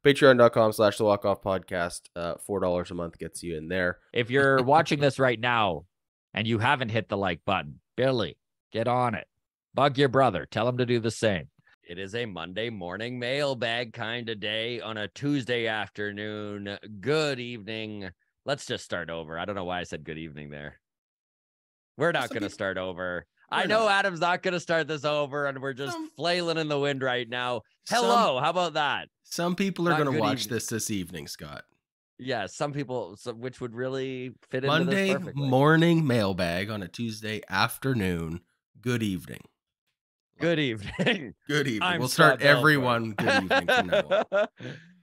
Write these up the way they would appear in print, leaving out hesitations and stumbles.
Patreon.com/the Walk-Off Podcast. $4 a month gets you in there. If you're watching this right now and you haven't hit the like button, Billy, get on it. Bug your brother. Tell him to do the same. It is a Monday morning mailbag kind of day on a Tuesday afternoon. Good evening. Let's just start over. I don't know why I said good evening there. We're not going to start over. I know Adam's not going to start this over, and we're just flailing in the wind right now. Hello. How about that? Some people are going to watch this evening, Scott. Yeah, some people, which would really fit into Monday this perfectly. Morning mailbag on a Tuesday afternoon. Good evening. Good evening. Good evening. We'll start everyone good evening from now on.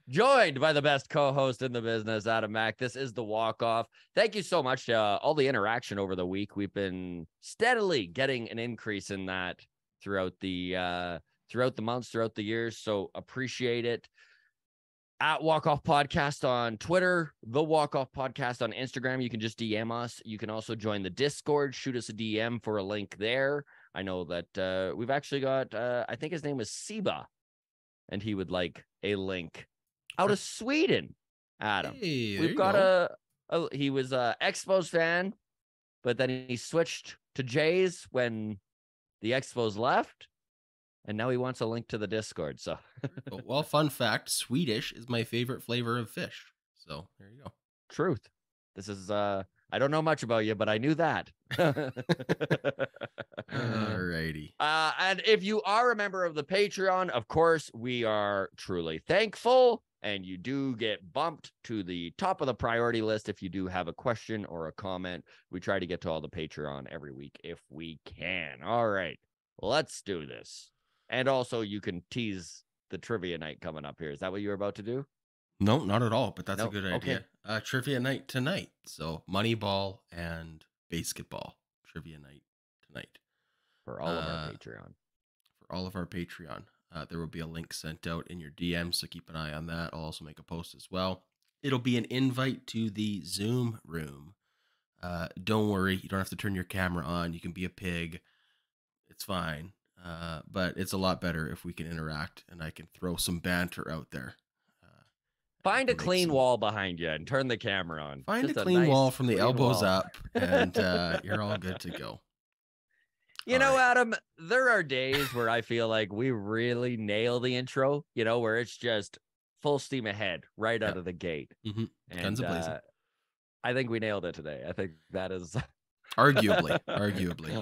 Joined by the best co-host in the business, Adam Mack. This is the Walk-Off. Thank you so much. All the interaction over the week. We've been steadily getting an increase in that throughout the months, throughout the years. So appreciate it. At Walk-Off Podcast on Twitter, the Walk-Off Podcast on Instagram. You can just DM us. You can also join the Discord. Shoot us a DM for a link there. I know that we've actually got, I think his name was Seba, and he would like a link out of Sweden, Adam. Hey, we've got he was a Expos fan, but then he switched to Jays when the Expos left. And now he wants a link to the Discord. So, well, fun fact, Swedish is my favorite flavor of fish. So there you go. Truth. This is, I don't know much about you, but I knew that. Alrighty. And if you are a member of the Patreon, of course, we are truly thankful. And you do get bumped to the top of the priority list if you do have a question or a comment. We try to get to all the Patreon every week if we can. All right, let's do this. And also, you can tease the trivia night coming up here. Is that what you were about to do? No, not at all, but that's a good idea. Okay. Trivia night tonight. So Moneyball and basketball. Trivia night tonight. For all of our Patreon. For all of our Patreon. There will be a link sent out in your DM, so keep an eye on that. I'll also make a post as well. It'll be an invite to the Zoom room. Don't worry, you don't have to turn your camera on. You can be a pig. It's fine. But it's a lot better if we can interact and I can throw some banter out there. Find a clean wall behind you and turn the camera on. Find a clean wall from the elbows up and you're all good to go. You know, Adam, there are days where I feel like we really nail the intro, you know, where it's just full steam ahead right out of the gate. Mm-hmm. And guns a-blazing. I think we nailed it today. I think that is... Arguably,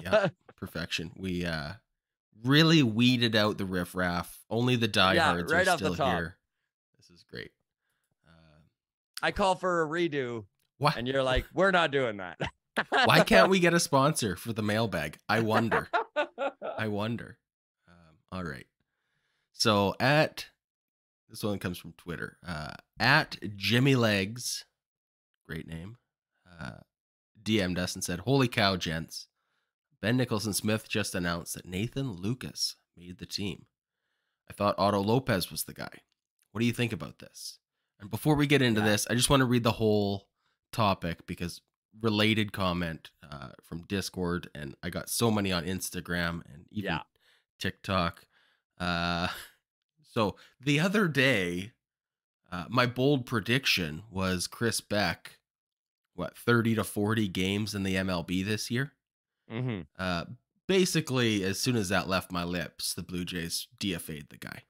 yeah, perfection. We really weeded out the riffraff. Only the diehards are still here. This is great. I call for a redo. What? And you're like, we're not doing that. Why can't we get a sponsor for the mailbag? I wonder. All right. So this one comes from Twitter. At Jimmy Legs, great name, DM'd us and said, "Holy cow, gents. Ben Nicholson-Smith just announced that Nathan Lucas made the team. I thought Otto Lopez was the guy. What do you think about this?" And before we get into this, I just want to read the whole topic because related comment from Discord, and I got so many on Instagram and even TikTok. So the other day, my bold prediction was Chris Bec, 30 to 40 games in the MLB this year. Mm-hmm. Basically, as soon as that left my lips, the Blue Jays DFA'd the guy.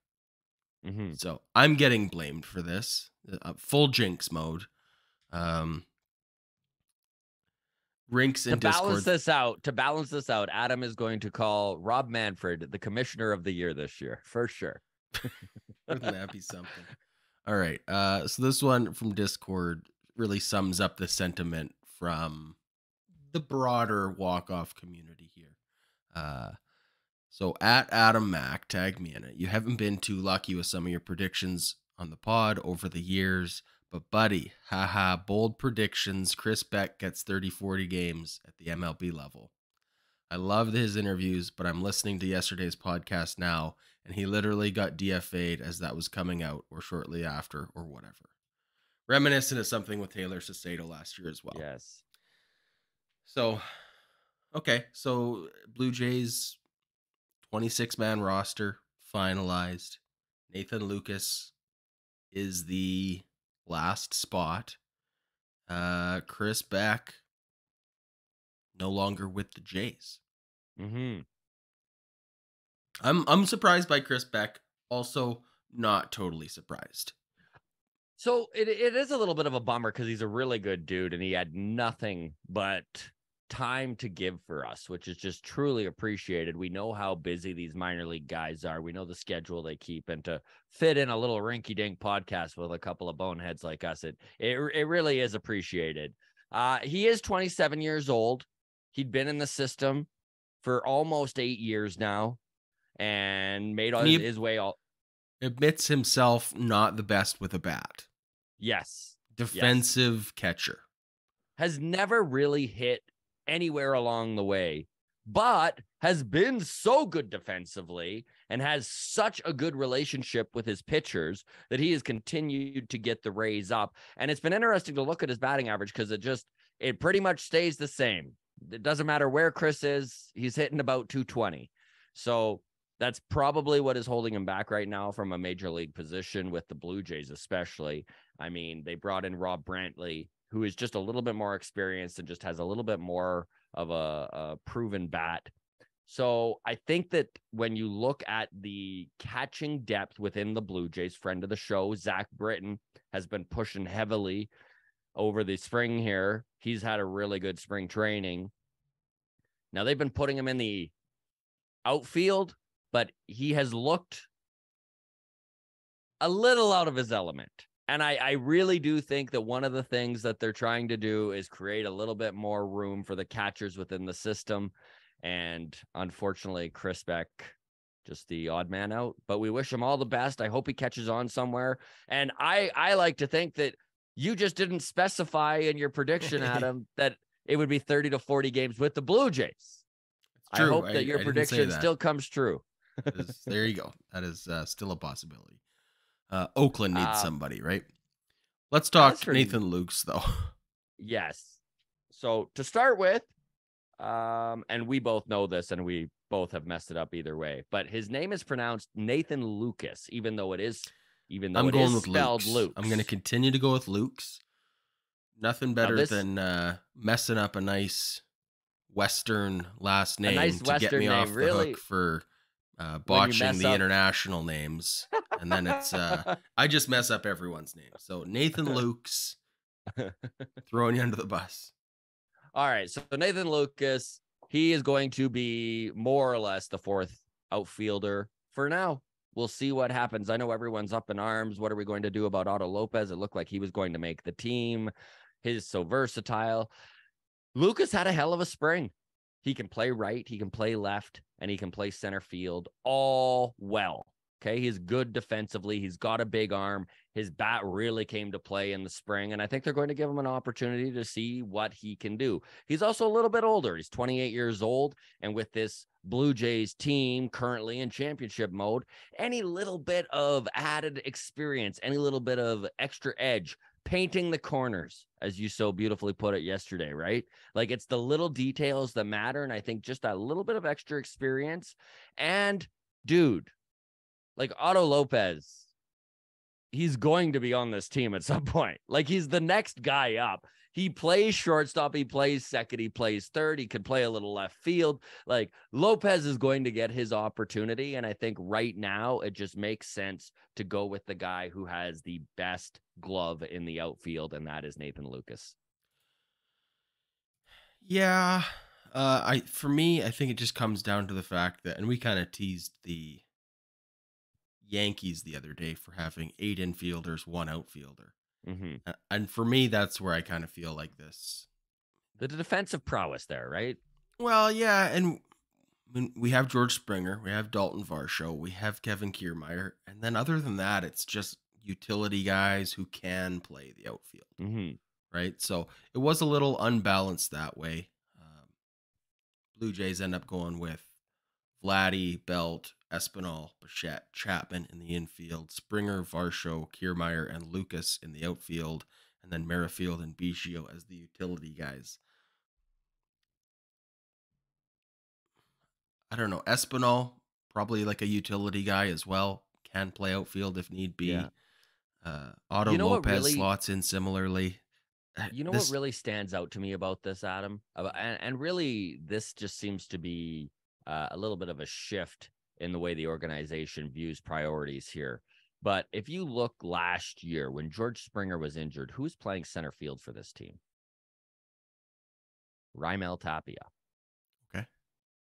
Mm-hmm. So I'm getting blamed for this. Full jinx mode. Rinks in Discord. To balance this out, Adam is going to call Rob Manfred the commissioner of the year this year, for sure. Wouldn't that be something? All right. So this one from Discord really sums up the sentiment from the broader walk-off community here. So at Adam Mack, tag me in it. You haven't been too lucky with some of your predictions on the pod over the years, but buddy, haha, bold predictions. Chris Bec gets 30-40 games at the MLB level. I loved his interviews, but I'm listening to yesterday's podcast now, and he literally got DFA'd as that was coming out or shortly after or whatever. Reminiscent of something with Taylor Sasado last year as well. Yes. So, okay. So Blue Jays 26-man roster finalized. Nathan Lucas is the last spot. Chris Bec no longer with the Jays. Mm-hmm. I'm surprised by Chris Bec. Also, not totally surprised. So it is a little bit of a bummer because he's a really good dude and he had nothing but time to give for us, which is just truly appreciated. We know how busy these minor league guys are. We know the schedule they keep, and to fit in a little rinky dink podcast with a couple of boneheads like us, it really is appreciated. He is 27 years old. He'd been in the system for almost 8 years now and made his way all. Admits himself not the best with a bat. Yes. Defensive catcher. Has never really hit anywhere along the way, but has been so good defensively and has such a good relationship with his pitchers that he has continued to get the raise up. And it's been interesting to look at his batting average because it pretty much stays the same. It doesn't matter where Chris is, he's hitting about 220. So that's probably what is holding him back right now from a major league position with the Blue Jays, especially. I mean, they brought in Rob Brantley, who is just a little bit more experienced and just has a little bit more of a proven bat. So I think that when you look at the catching depth within the Blue Jays, friend of the show, Zach Britton, has been pushing heavily over the spring here. He's had a really good spring training. Now they've been putting him in the outfield, but he has looked a little out of his element. And I really do think that one of the things that they're trying to do is create a little bit more room for the catchers within the system. And unfortunately, Chris Bec, just the odd man out. But we wish him all the best. I hope he catches on somewhere. And I like to think that you just didn't specify in your prediction, Adam, that it would be 30 to 40 games with the Blue Jays. I hope that your prediction still comes true. There you go. That is still a possibility. Oakland needs somebody, right? Let's talk Nathan Lukes, though. Yes. So to start with, and we both know this, and we both have messed it up either way, but his name is pronounced Nathan Lucas, even though it is spelled Lukes. I'm going to continue to go with Lukes. Nothing better than messing up a nice Western last name to get me off the hook for botching the international names. And then it's I just mess up everyone's name. So Nathan Lukes, throwing you under the bus. All right, so Nathan Lucas, he is going to be more or less the fourth outfielder for now. We'll see what happens. I know everyone's up in arms. What are we going to do about Otto Lopez? It looked like he was going to make the team. He's so versatile. Lucas had a hell of a spring. He can play right, he can play left, and he can play center field all well. Okay, he's good defensively. He's got a big arm. His bat really came to play in the spring, and I think they're going to give him an opportunity to see what he can do. He's also a little bit older. He's 28 years old, and with this Blue Jays team currently in championship mode, any little bit of added experience, any little bit of extra edge, painting the corners, as you so beautifully put it yesterday, right? Like, it's the little details that matter, and I think just a little bit of extra experience. And, dude, like Otto Lopez, he's going to be on this team at some point. Like, he's the next guy up. He plays shortstop, he plays second, he plays third, he could play a little left field. Like, Lopez is going to get his opportunity, and I think right now it just makes sense to go with the guy who has the best glove in the outfield, and that is Nathan Lucas. Yeah, for me, I think it just comes down to the fact that, and we kind of teased the Yankees the other day for having 8 infielders, 1 outfielder. Mm-hmm. And for me, that's where I kind of feel like this. The defensive prowess there, right? Well, yeah, and we have George Springer, we have Dalton Varsho, we have Kevin Kiermaier, and then other than that, it's just utility guys who can play the outfield, right? So it was a little unbalanced that way. Blue Jays end up going with Vladdy, Belt, Espinal, Bassitt, Chapman in the infield, Springer, Varsho, Kiermaier, and Lucas in the outfield, and then Merrifield and Biggio as the utility guys. I don't know. Espinal, probably like a utility guy as well. Can play outfield if need be. Otto You know what Lopez really slots in similarly. what This really stands out to me about this, Adam? And really, this just seems to be a little bit of a shift in the way the organization views priorities here. But if you look last year when George Springer was injured, who was playing center field for this team? Raimel Tapia. okay.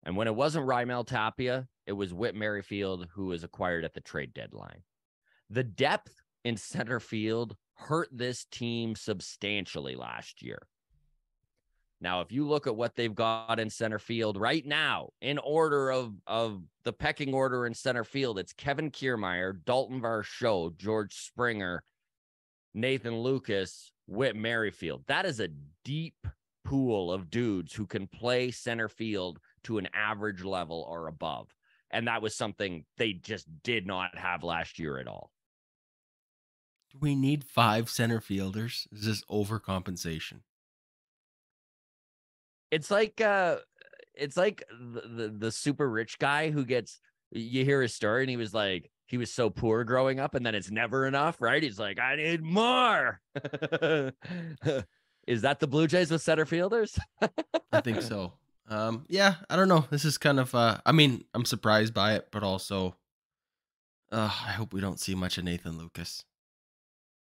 And when it wasn't Raimel Tapia, it was Whit Merrifield, who was acquired at the trade deadline. The depth in center field hurt this team substantially last year. Now, if you look at what they've got in center field right now, in order of the pecking order in center field, it's Kevin Kiermaier, Dalton Varsho, George Springer, Nathan Lucas, Whit Merrifield. That is a deep pool of dudes who can play center field to an average level or above. And that was something they just did not have last year at all. Do we need 5 center fielders? Is this overcompensation? It's like the super rich guy who gets, you hear his story and he was like, he was so poor growing up and then it's never enough, right? He's like, I need more. Is that the Blue Jays with center fielders? I think so. Yeah, I don't know. This is kind of I mean, I'm surprised by it, but also I hope we don't see much of Nathan Lucas.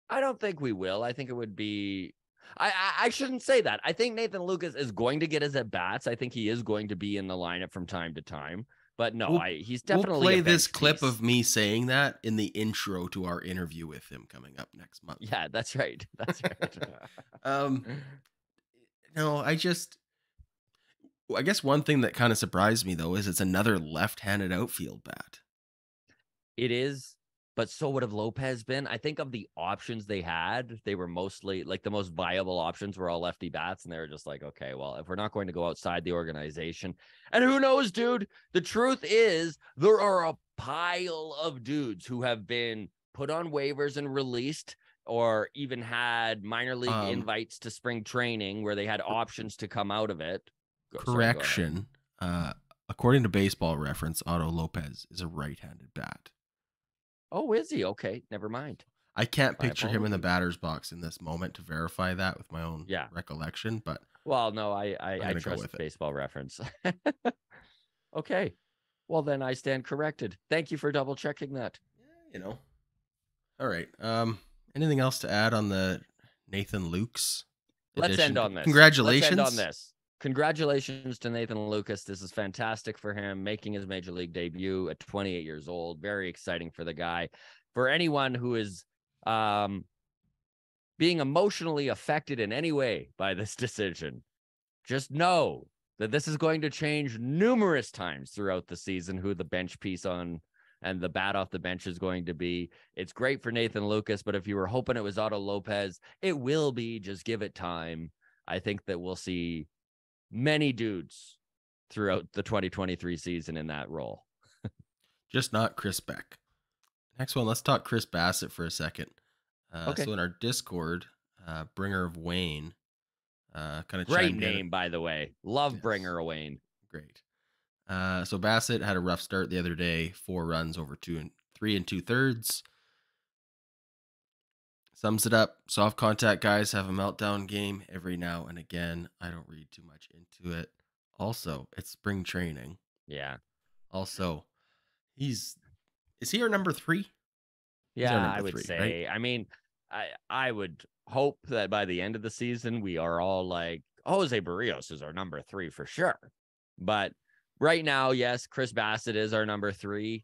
I don't think we will. I think it would be. I shouldn't say that. I think Nathan Lucas is going to get his at bats. I think he is going to be in the lineup from time to time. But no, he's definitely. We'll play a this bench clip piece. of me saying that in the intro to our interview with him coming up next month. Yeah, that's right. That's right. No, I guess one thing that kind of surprised me though is it's another left-handed outfield bat. It is, but so would have Lopez been. I think of the options they had, they were mostly like the most viable options were all lefty bats. And they were just like, okay, well, if we're not going to go outside the organization, and who knows, dude, the truth is there are a pile of dudes who have been put on waivers and released or even had minor league invites to spring training where they had options to come out of it. Correction. According to Baseball Reference, Otto Lopez is a right-handed bat. Oh, is he? Okay, never mind. I can't picture him in the batter's box in this moment to verify that with my own recollection, but well, no, I trust Baseball Reference. Okay, well then I stand corrected. Thank you for double checking that. All right. Anything else to add on the Nathan Lukes edition? Let's end on this. Congratulations. Let's end on this. Congratulations to Nathan Lucas. This is fantastic for him, making his major league debut at 28 years old. Very exciting for the guy. For anyone who is being emotionally affected in any way by this decision, just know that this is going to change numerous times throughout the season, who the bench piece on and the bat off the bench is going to be. It's great for Nathan Lucas, but if you were hoping it was Otto Lopez, it will be. Just give it time. I think that we'll see many dudes throughout the 2023 season in that role. Just not Chris Bec. Next one, let's talk Chris Bassitt for a second. Okay. So in our Discord, Bringer of Wayne, kind of great name, by the way. Love yes. Bringer of Wayne. Great. So Bassitt had a rough start the other day, 4 runs over 3 2/3. Sums it up. Soft contact guys have a meltdown game every now and again. I don't read too much into it. Also, it's spring training. Yeah. Also, is he our number 3? Yeah, I would say. Right? I mean, I would hope that by the end of the season, we are all like, Jose Barrios is our number 3 for sure. But right now, yes, Chris Bassitt is our number 3.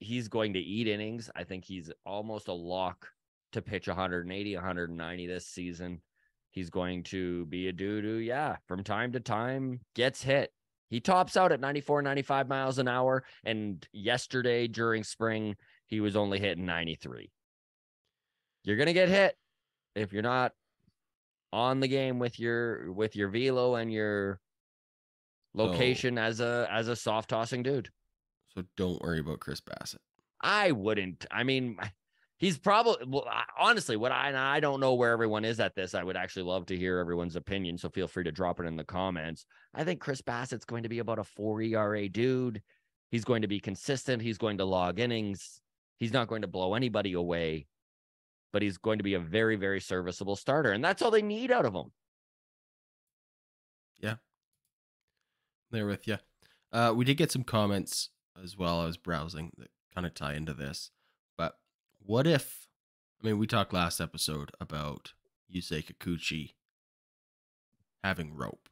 He's going to eat innings. I think he's almost a lock to pitch 180, 190 this season. He's going to be a dude who, from time to time gets hit. He tops out at 94, 95 miles an hour. And yesterday during spring, he was only hitting 93. You're going to get hit if you're not on the game with your velo and your location as a soft tossing dude. So don't worry about Chris Bassitt. I wouldn't. I mean, he's probably, honestly, I don't know where everyone is at this. I would actually love to hear everyone's opinion. So feel free to drop it in the comments. I think Chris Bassitt's going to be about a 4 ERA dude. He's going to be consistent. He's going to log innings. He's not going to blow anybody away. but he's going to be a very, very serviceable starter. And that's all they need out of him. Yeah. There with you. We did get some comments as well. I was browsing that kind of tie into this. But what if, I mean, we talked last episode about Yusei Kikuchi having rope.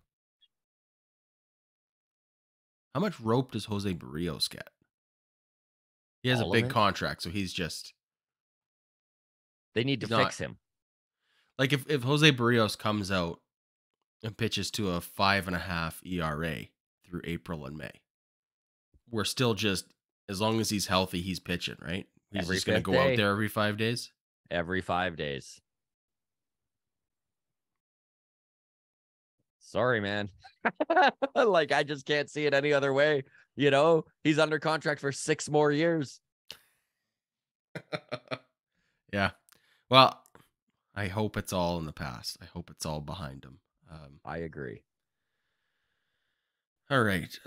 How much rope does Jose Barrios get? He has All a of big it? contract, so he's just... They need to fix him. Like if Jose Barrios comes out and pitches to a 5.5 ERA through April and May, we're still just, as long as he's healthy, he's pitching, right? He's Every just going to fifth go out day. there every 5 days? Every 5 days. Sorry, man. Like, I just can't see it any other way. You know, he's under contract for 6 more years. Yeah. Well, I hope it's all in the past. I hope it's all behind him. I agree. All right.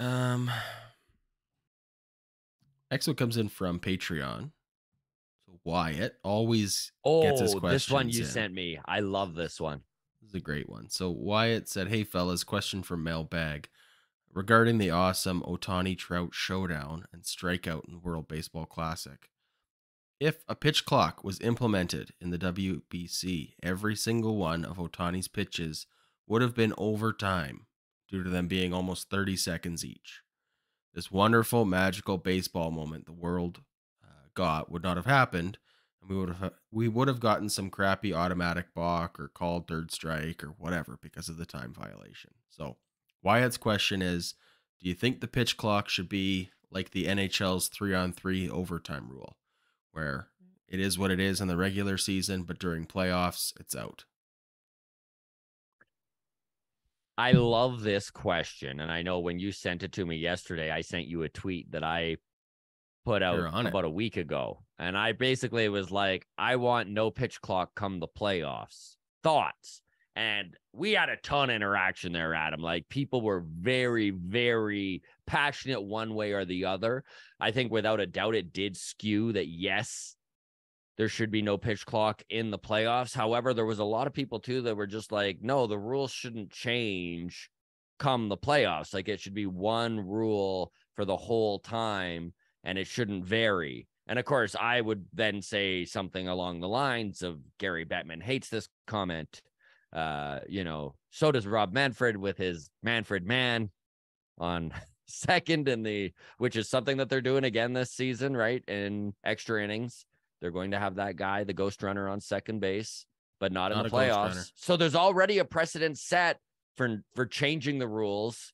Next one comes in from Patreon. So Wyatt always gets his questions this one you in. sent me. I love this one. This is a great one. So Wyatt said, "Hey fellas, question from Mailbag regarding the awesome Ohtani Trout showdown and strikeout in the World Baseball Classic. If a pitch clock was implemented in the WBC, every single one of Ohtani's pitches would have been overtime due to them being almost 30 seconds each. This wonderful, magical baseball moment the world got would not have happened, and we would have gotten some crappy automatic balk or called third strike or whatever because of the time violation." So Wyatt's question is, do you think the pitch clock should be like the NHL's 3-on-3 overtime rule, where it is what it is in the regular season, but during playoffs, it's out? I love this question. And I know when you sent it to me yesterday, I sent you a tweet that I put out about a week ago. And I basically was like, I want no pitch clock come the playoffs. Thoughts? And we had a ton of interaction there, Adam. Like, people were very, very passionate one way or the other. I think without a doubt, it did skew that, yes, there should be no pitch clock in the playoffs. However, there was a lot of people too that were just like, no, the rules shouldn't change come the playoffs. Like, it should be one rule for the whole time and it shouldn't vary. And of course, I would then say something along the lines of Gary Bettman hates this comment. So does Rob Manfred with his Manfred Man on second which is something that they're doing again this season, right? In extra innings. They're going to have that guy, the ghost runner, on second base, but not in the playoffs. So there's already a precedent set for changing the rules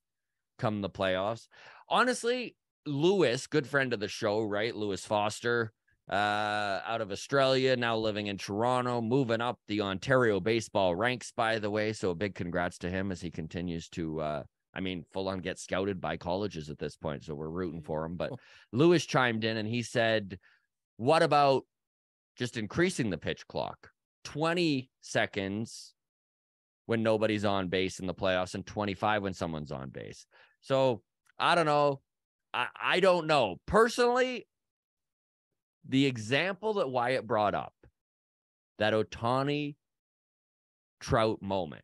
come the playoffs. Honestly, Lewis, good friend of the show, right? Lewis Foster, out of Australia, now living in Toronto, moving up the Ontario baseball ranks, by the way. So a big congrats to him as he continues to, full on get scouted by colleges at this point. So we're rooting for him. But Lewis chimed in and he said, what about just increasing the pitch clock? 20 seconds when nobody's on base in the playoffs and 25 when someone's on base. So I don't know. I don't know. Personally, the example that Wyatt brought up, that Ohtani Trout moment,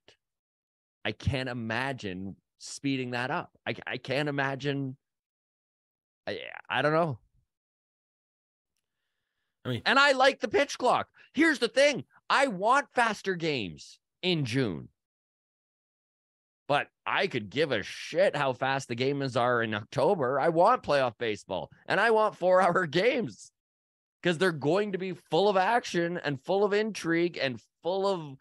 I can't imagine speeding that up. I can't imagine. I don't know. And I like the pitch clock. Here's the thing. I want faster games in June. But I could give a shit how fast the games are in October. I want playoff baseball. And I want 4-hour games. Because they're going to be full of action and full of intrigue and full of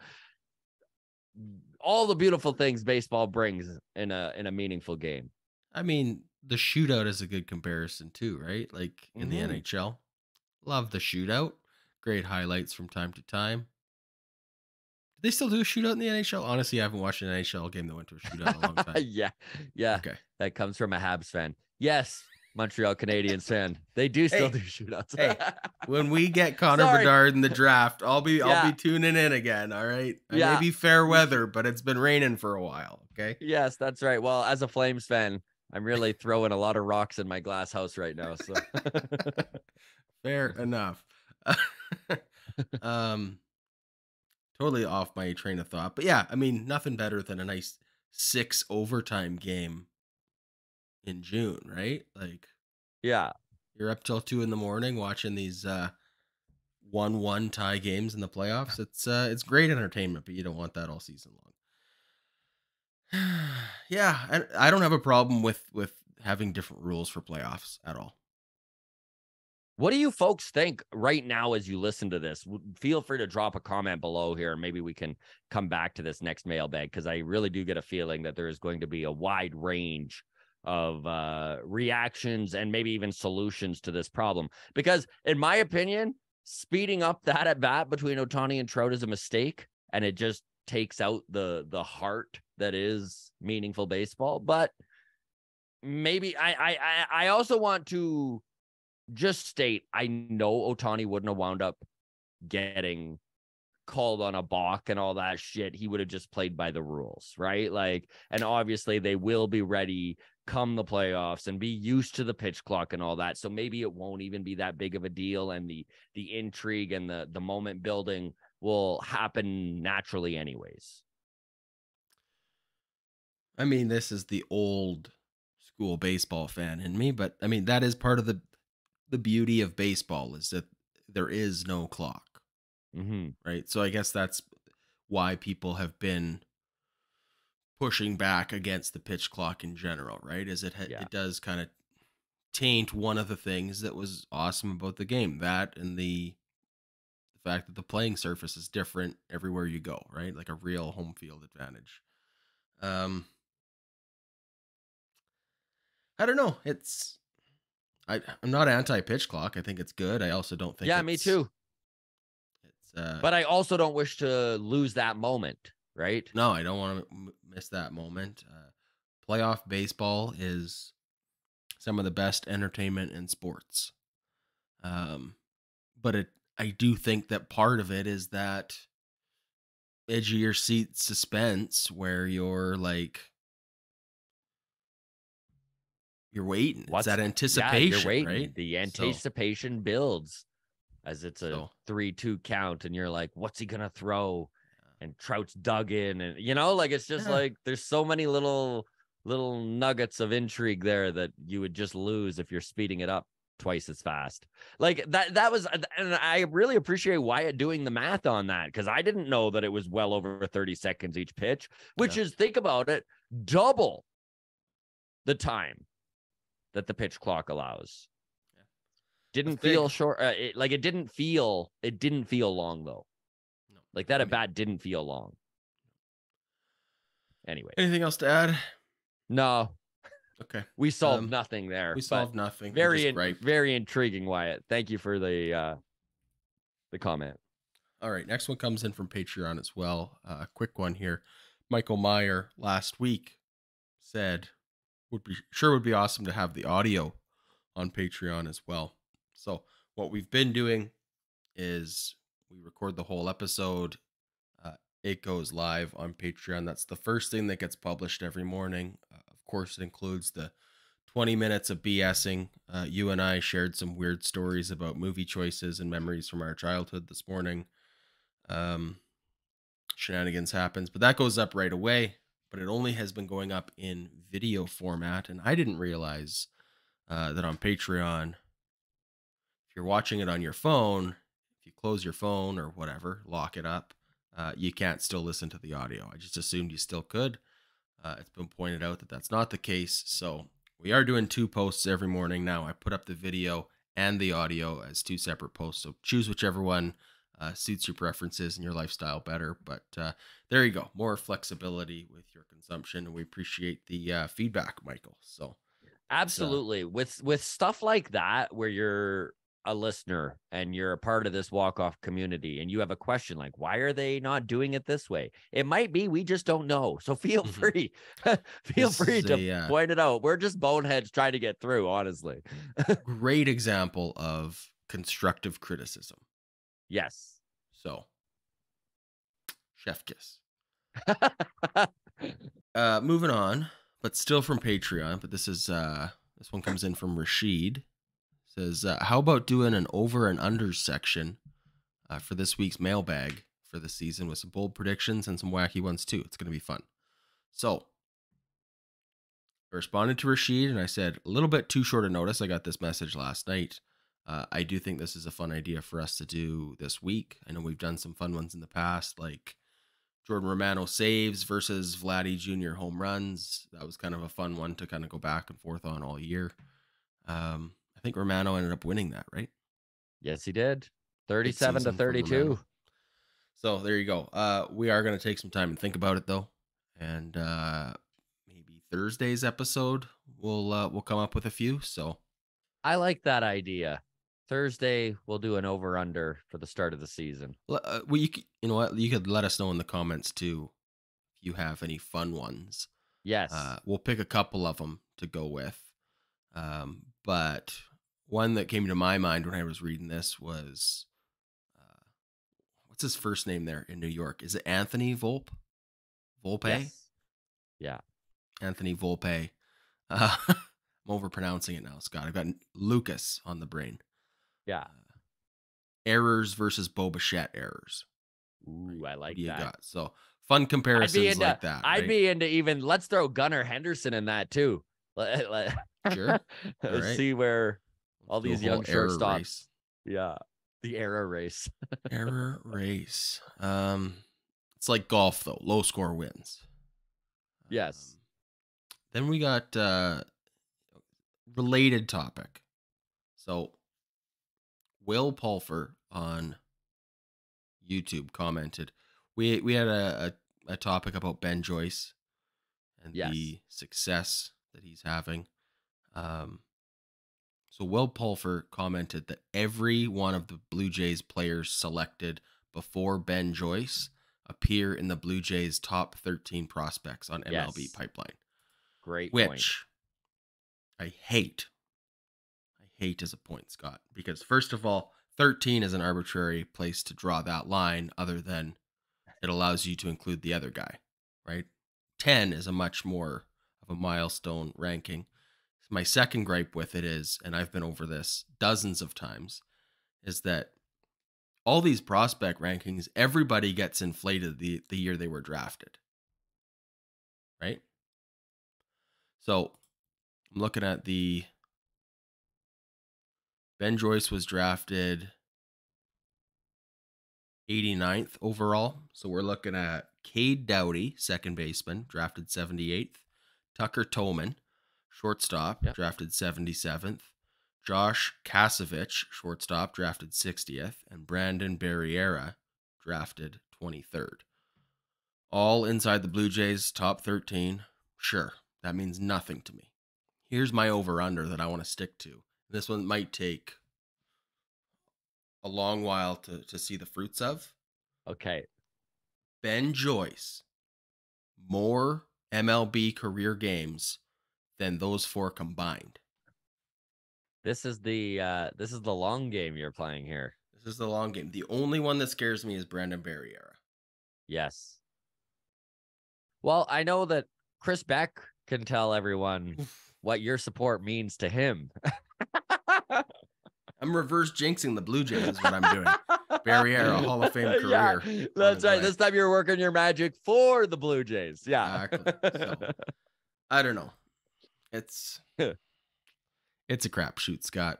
all the beautiful things baseball brings in a meaningful game. I mean, the shootout is a good comparison too, right? Like in the NHL. Love the shootout. Great highlights from time to time. Do they still do a shootout in the NHL? Honestly, I haven't watched an NHL game that went to a shootout in a long time. Yeah. Okay. That comes from a Habs fan. Yes, Montreal Canadiens fan. They do still do shootouts. Hey, when we get Connor Bedard in the draft, I'll be tuning in again. All right. It may be fair weather, but it's been raining for a while. Okay. Yes, that's right. Well, as a Flames fan, I'm really throwing a lot of rocks in my glass house right now. So fair enough. Um, totally off my train of thought. But yeah, I mean, nothing better than a nice 6 overtime game in June, right? Like Yeah. you're up till 2 in the morning watching these 1-1 tie games in the playoffs. It's great entertainment, but you don't want that all season long. Yeah, I don't have a problem with having different rules for playoffs at all. What do you folks think right now as you listen to this? Feel free to drop a comment below here, and maybe we can come back to this next mailbag, because I really do get a feeling that there is going to be a wide range of reactions and maybe even solutions to this problem. Because in my opinion, speeding up that at bat between Ohtani and Trout is a mistake, and it just takes out the heart that is meaningful baseball. But maybe I also want to just state, I know Ohtani wouldn't have wound up getting called on a balk and all that shit. He would have just played by the rules, right? Like, and obviously they will be ready come the playoffs and be used to the pitch clock and all that. So maybe it won't even be that big of a deal, and the intrigue and the moment building will happen naturally anyways. I mean, this is the old school baseball fan in me, but I mean that is part of the beauty of baseball is that there is no clock, Mm-hmm. right? So I guess that's why people have been pushing back against the pitch clock in general, right? Is Yeah. it does kind of taint one of the things that was awesome about the game, that and the fact that the playing surface is different everywhere you go, right? Like a real home field advantage. Um, I don't know. I'm not anti pitch clock. I think it's good. I also don't think Yeah, me too. it's But I also don't wish to lose that moment, right? no, I don't want to miss that moment. Playoff baseball is some of the best entertainment in sports. Um, but I do think that part of it is that edge of your seat suspense where you're waiting. It's that Yeah, you're anticipation, waiting. right? The So, anticipation builds as it's a so 3-2 count, and you're like, what's he gonna throw? And Trout's dug in, and like it's just yeah. like there's so many little nuggets of intrigue there that you would just lose if you're speeding it up twice as fast. Like that was, and I really appreciate Wyatt doing the math on that, because I didn't know that it was well over 30 seconds each pitch, which Yeah. is, think about it, double the time that the pitch clock allows. Yeah. That's Didn't feel big. short. It didn't feel long though. No. Like that I at mean, bat didn't feel long. Anyway, anything else to add? no, Okay. we solved nothing there. We But solved nothing. We just very griped. very intriguing, Wyatt. Thank you for the comment. All right. Next one comes in from Patreon as well. A quick one here. Michael Meyer last week said would be awesome to have the audio on Patreon as well. So what we've been doing is we record the whole episode. It goes live on Patreon. That's the first thing that gets published every morning. Of course, it includes the 20 minutes of BSing. You and I shared some weird stories about movie choices and memories from our childhood this morning. Shenanigans happens, but that goes up right away. But it only has been going up in video format, and I didn't realize that on Patreon, if you're watching it on your phone, if you close your phone or whatever, lock it up, you can't still listen to the audio. I just assumed you still could. It's been pointed out that that's not the case. So we are doing 2 posts every morning now. I put up the video and the audio as 2 separate posts. So choose whichever one suits your preferences and your lifestyle better. But there you go. More flexibility with your consumption. And we appreciate the feedback, Michael. So Absolutely. With stuff like that, where you're a listener and you're a part of this walk-off community and you have a question like, why are they not doing it this way? It might be we just don't know. So feel free. Feel free to point it out. We're just boneheads trying to get through, honestly. Great example of constructive criticism. Yes. So chef kiss. Moving on, but still from Patreon, but this one comes in from Rashid. Says, how about doing an over and under section for this week's mailbag for the season with some bold predictions and some wacky ones too. It's going to be fun. So I responded to Rashid and I said, a little bit too short a notice. I got this message last night. I do think this is a fun idea for us to do this week. I know we've done some fun ones in the past, like Jordan Romano saves versus Vladdy Jr. home runs. That was kind of a fun one to kind of go back and forth on all year. I think Romano ended up winning that, right? Yes, he did. 37 to 32. So there you go. We are going to take some time and think about it though. And maybe Thursday's episode we'll come up with a few. So I like that idea. Thursday we'll do an over under for the start of the season. Well, you know what? You could let us know in the comments too if you have any fun ones. Yes. We'll pick a couple of them to go with. But one that came to my mind when I was reading this was what's his first name there in New York? Is it Anthony Volpe? Yes. Yeah. Anthony Volpe. I'm overpronouncing it now, Scott. I've got Lucas on the brain. Yeah. Errors versus Bo Bichette errors. Ooh, I like that. Got? So fun comparisons like that. I'd be into even, let's throw Gunnar Henderson in that too. Sure. Let's see where all these young shortstops. Yeah. The error race. Error race. It's like golf though. Low score wins. Yes. Then we got related topic. So Will Pulfer on YouTube commented, we had a topic about Ben Joyce and the success that he's having. So Will Pulfer commented that every one of the Blue Jays players selected before Ben Joyce appear in the Blue Jays top 13 prospects on MLB Pipeline. Great point. Which I hate as a point, Scott, because first of all, 13 is an arbitrary place to draw that line other than it allows you to include the other guy, right? 10 is a much more of a milestone ranking. My second gripe with it is, and I've been over this dozens of times, is that all these prospect rankings, everybody gets inflated the year they were drafted, right? So I'm looking at the Ben Joyce was drafted 89th overall. So we're looking at Cade Doughty, second baseman, drafted 78th. Tucker Toman, shortstop, drafted 77th. Josh Kasevich, shortstop, drafted 60th. And Brandon Barriera, drafted 23rd. All inside the Blue Jays top 13. Sure, that means nothing to me. Here's my over-under that I want to stick to. This one might take a long while to see the fruits of. Okay. Ben Joyce, more MLB career games than those four combined. This is the long game you're playing here. This is the long game. The only one that scares me is Brandon Barriera. Yes. Well, I know that Chris Bec can tell everyone what your support means to him. I'm reverse jinxing the Blue Jays is what I'm doing. Barriera, Hall of Fame career. Yeah, that's right. This time you're working your magic for the Blue Jays. Yeah. Exactly. So, I don't know. It's a crapshoot, Scott.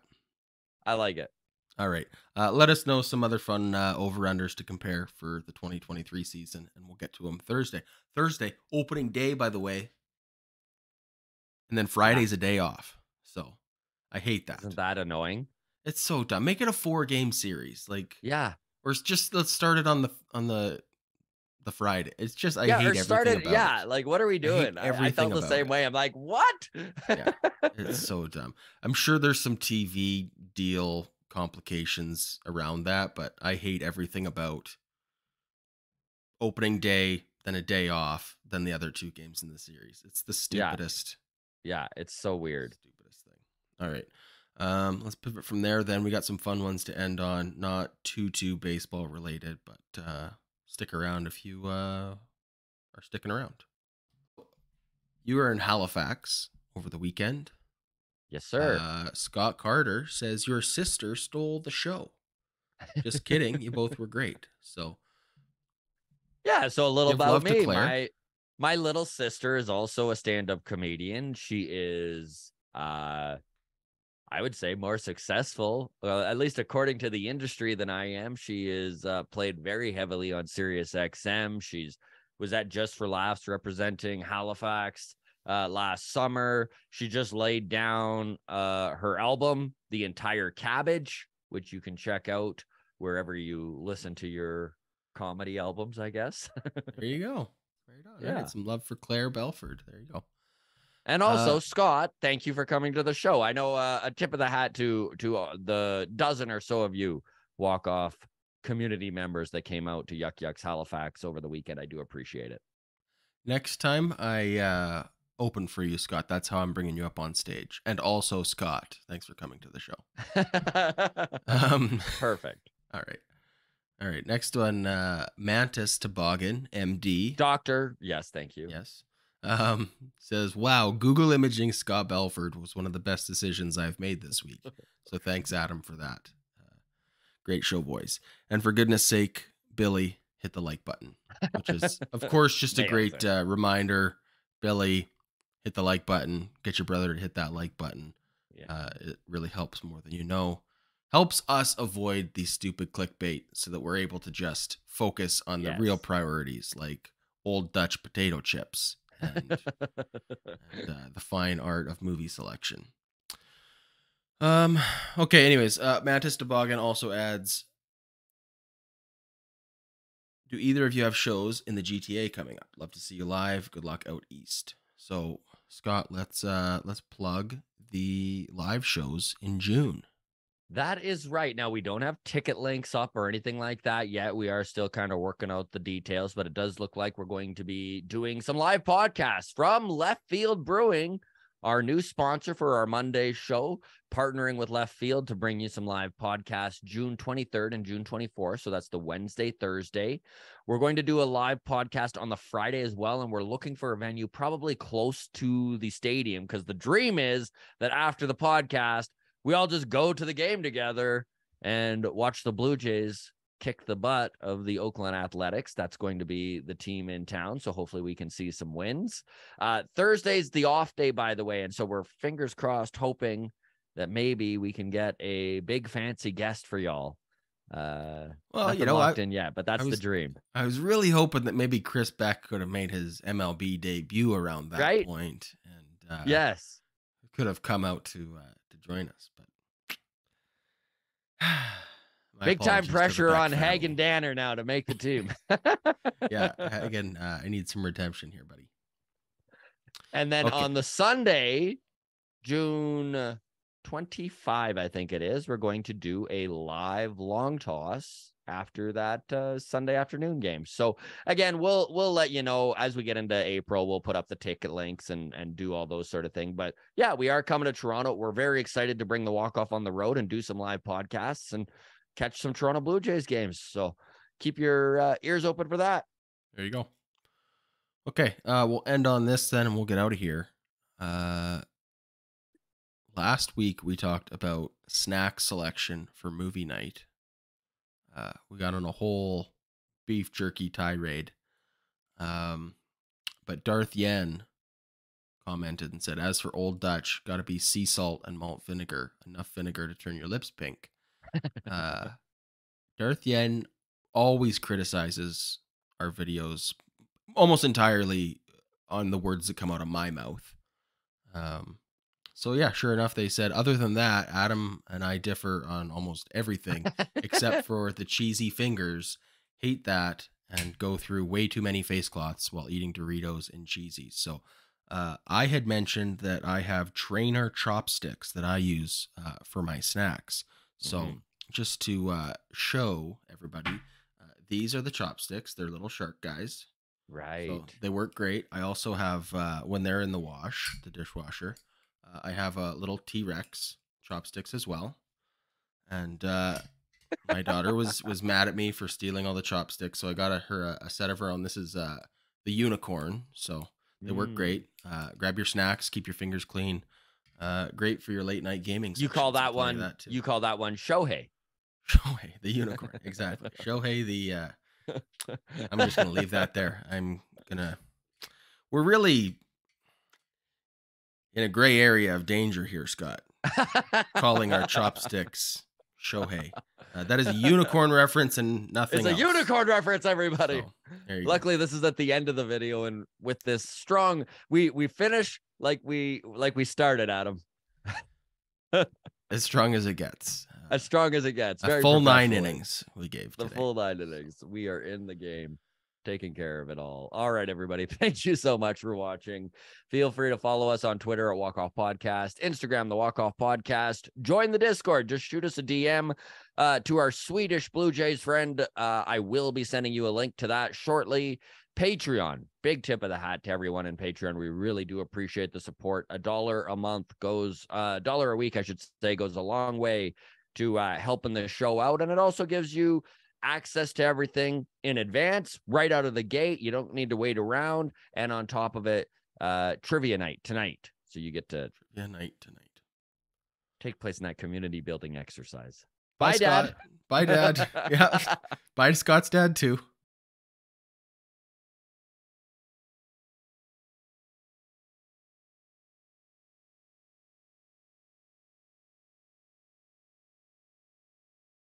I like it. All right. Let us know some other fun over-unders to compare for the 2023 season, and we'll get to them Thursday. Thursday, opening day, by the way. And then Friday's a day off. So I hate that. Isn't that annoying? It's so dumb. Make it a 4-game series. Like, yeah. Or just let's start it on the Friday. It's just I hate everything about it. Like what are we doing? I felt the same way. I'm like, what? Yeah, it's so dumb. I'm sure there's some TV deal complications around that, but I hate everything about opening day, then a day off, then the other 2 games in the series. It's the stupidest. Yeah, it's so weird. Stupidest thing. All right. Let's pivot from there. Then we got some fun ones to end on, not too baseball related, but stick around if you are sticking around. You were in Halifax over the weekend. Yes, sir. Scott Carter says your sister stole the show. Just kidding. You both were great. So Yeah, so a little give about love to me. Claire. My little sister is also a stand-up comedian. She is I would say more successful, at least according to the industry, than I am. She is played very heavily on Sirius XM. She's was at Just for Laughs representing Halifax last summer. She just laid down her album, The Entire Cabbage, which you can check out wherever you listen to your comedy albums, I guess. There you go. Right on. All Yeah. right. Some love for Claire Belford. There you go. And also, Scott, thank you for coming to the show. I know a tip of the hat to the dozen or so of you walk-off community members that came out to Yuck Yucks Halifax over the weekend. I do appreciate it. Next time I open for you, Scott, that's how I'm bringing you up on stage. And also, Scott, thanks for coming to the show. Perfect. All right. Next one, Mantis Toboggan, MD. Doctor. Yes, thank you. Yes. Says, wow, Google imaging Scott Belford was one of the best decisions I've made this week. So thanks, Adam, for that. Great show, boys. And for goodness sake, Billy, hit the like button, which is, of course, just a great reminder. Billy, hit the like button. Get your brother to hit that like button. Yeah. It really helps more than you know. Helps us avoid the stupid clickbait so that we're able to just focus on the real priorities, like old Dutch potato chips and the fine art of movie selection. Okay, anyways, Mantis Toboggan also adds, do either of you have shows in the GTA coming up? Love to see you live. Good luck out east. So, Scott, let's plug the live shows in June. That is right. Now, we don't have ticket links up or anything like that yet. We are still kind of working out the details, but it does look like we're going to be doing some live podcasts from Left Field Brewing, our new sponsor for our Monday show, partnering with Left Field to bring you some live podcasts June 23rd and June 24th. So that's the Wednesday, Thursday. We're going to do a live podcast on the Friday as well. And we're looking for a venue probably close to the stadium, because the dream is that after the podcast, we all just go to the game together and watch the Blue Jays kick the butt of the Oakland Athletics. That's going to be the team in town. So hopefully we can see some wins. Thursday's the off day, by the way. And so we're fingers crossed, hoping that maybe we can get a big fancy guest for y'all. Well, locked in yet, but that's the dream. I was really hoping that maybe Chris Bec could have made his MLB debut around that point. And yes, could have come out to join us, but big time pressure on Hagen Danner now to make the team. Yeah, Hagen, I need some redemption here, buddy. And then on the Sunday, June 25, I think it is, we're going to do a live long toss after that Sunday afternoon game. So again, we'll let you know as we get into April. We'll put up the ticket links and do all those sort of things. But yeah, we are coming to Toronto. We're very excited to bring the walk-off on the road and do some live podcasts and catch some Toronto Blue Jays games. So keep your ears open for that. There you go. Okay, we'll end on this then, and we'll get out of here. Last week we talked about snack selection for movie night. We got on a whole beef jerky tirade. But Darth Yen commented and said, as for Old Dutch, got to be sea salt and malt vinegar. Enough vinegar to turn your lips pink. Darth Yen always criticizes our videos almost entirely on the words that come out of my mouth. So yeah, sure enough, they said, other than that, Adam and I differ on almost everything except for the cheesy fingers. Hate that and go through way too many face cloths while eating Doritos and cheesies. So I had mentioned that I have trainer chopsticks that I use for my snacks. So just to show everybody, these are the chopsticks. They're little shark guys. Right. So they work great. I also have, when they're in the wash, the dishwasher, I have a little T-Rex chopsticks as well. And my daughter was mad at me for stealing all the chopsticks, so I got her a set of her own. This is the unicorn, so they work great. Grab your snacks, keep your fingers clean. Great for your late night gaming. You call that one? You call that one Shohei? Shohei, the unicorn. Exactly. Shohei, the. I'm just gonna leave that there. We're really in a gray area of danger here, Scott. Calling our chopsticks Shohei. That is a unicorn reference and nothing else. It's a unicorn reference, everybody. So, there you Luckily, go. this is at the end of the video, and with this strong, we finish like we started, Adam. As strong as it gets. As strong as it gets. A full 9 innings we gave today. The full 9 innings. We are in the game, taking care of it all. All right, everybody. Thank you so much for watching. Feel free to follow us on Twitter at Walk Off Podcast, Instagram, the Walk Off Podcast. Join the Discord. Just shoot us a DM to our Swedish Blue Jays friend. I will be sending you a link to that shortly. Patreon, big tip of the hat to everyone in Patreon. We really do appreciate the support. $1 a month goes, $1 a week, I should say, goes a long way to helping the show out. And it also gives you access to everything in advance, right out of the gate. You don't need to wait around. And on top of it, trivia night tonight. So you get to trivia night tonight. Take place in that community building exercise. Bye, Dad. Scott. Bye, Dad. Yeah. Bye to Scott's dad, too.